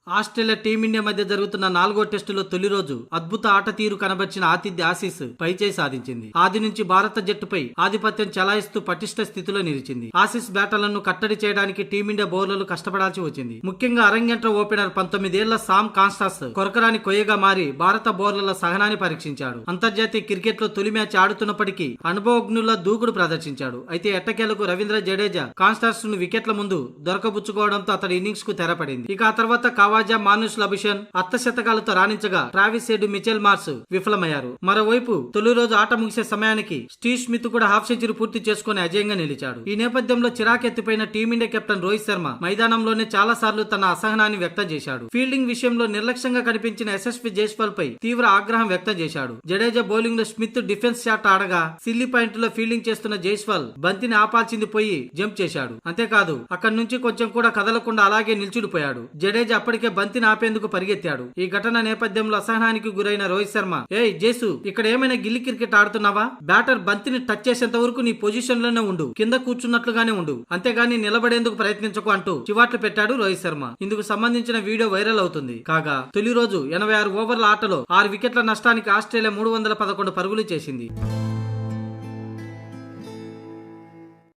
Australia team India మధ్య జరుగుతున్న 4వ టెస్టులో తొలి రోజు అద్భుత ఆట తీరు కనబర్చిన ఆతిథ్య ఆసీస్ పైచేయి సాధించింది. ఆది నుంచి భారత జట్టుపై ఆధిపత్యం చెలాయిస్తూ పటిష్ట స్థితిలో నిలిచింది. ఆసీస్ బ్యాటర్లను కట్టడి చేయడానికి టీమిండియా బౌలర్లు కష్టపడాల్సి వచ్చింది. ముఖ్యంగా అరంగేట్ర ఓపెనర్ 19 ఏళ్ల సామ్ కాన్స్టాస్ కొరకరాని కొయ్యగా మారి భారత బౌలర్ల సహనాన్ని పరీక్షించాడు. అంతర్జాతీయ క్రికెట్ లో తొలి మ్యాచ్ ఆడుతున్నప్పటికీ అనుభవజ్ఞుల దూకుడు ప్రదర్శించాడు. అయితే ఎట్టకేలకు రవీంద్ర జడేజా కాన్స్టాస్ ను వికెట్ల ముందు దొరకబుచ్చుకోవడంతో అతడి ఇన్నింగ్స్ కు తెరపడింది. ఇక ఆ తర్వాత ఖవాజా, మానుష్ లబుషన్ అర్ధశతకాలతో రాణించగా ట్రావిస్ హెడ్, మిచెల్ మార్స్ విఫలమయ్యారు. మరోవైపు తొలి రోజు ఆట ముగిసే సమయానికి స్టీవ్ స్మిత్ కూడా హాఫ్ సెంచరీ పూర్తి చేసుకుని అజేయంగా నిలిచాడు. ఈ నేపథ్యంలో చిరాకెత్తిపోయిన టీమిండియా కెప్టెన్ రోహిత్ శర్మ మైదానంలోనే చాలా సార్లు తన అసహనాన్ని వ్యక్తం చేశాడు. ఫీల్డింగ్ విషయంలో నిర్లక్ష్యంగా కనిపించిన యశస్వి జైస్వాల్ పై తీవ్ర ఆగ్రహం వ్యక్తం చేశాడు. జడేజా బౌలింగ్ లో స్మిత్ డిఫెన్స్ షాట్ ఆడగా సిల్లీ పాయింట్ లో ఫీల్డింగ్ చేస్తున్న జైస్వాల్ బంతిని ఆపాల్సింది పోయి జంప్ చేశాడు. అంతేకాదు అక్కడి నుంచి కొంచెం కూడా కదలకుండా అలాగే నిల్చుడిపోయాడు. జడేజా అప్పటికే బంతిని ఆపేందుకు పరిగెత్తాడు. ఈ ఘటన నేపథ్యంలో అసహనానికి గురైన రోహిత్ శర్మ, ఏయ్ జేసు, ఇక్కడ ఏమైనా గిల్లి క్రికెట్ ఆడుతున్నావా? బ్యాటర్ బంతిని టచ్ చేసేంత వరకు నీ పొజిషన్ లోనే ఉండు, కింద కూర్చున్నట్లుగానే ఉండు, అంతేగాని నిలబడేందుకు ప్రయత్నించకు అంటూ చివాట్లు పెట్టాడు రోహిత్ శర్మ. ఇందుకు సంబంధించిన వీడియో వైరల్ అవుతుంది. కాగా తొలి రోజు 86 ఓవర్ల ఆటలో 6 వికెట్ల నష్టానికి ఆస్ట్రేలియా 311 పరుగులు చేసింది.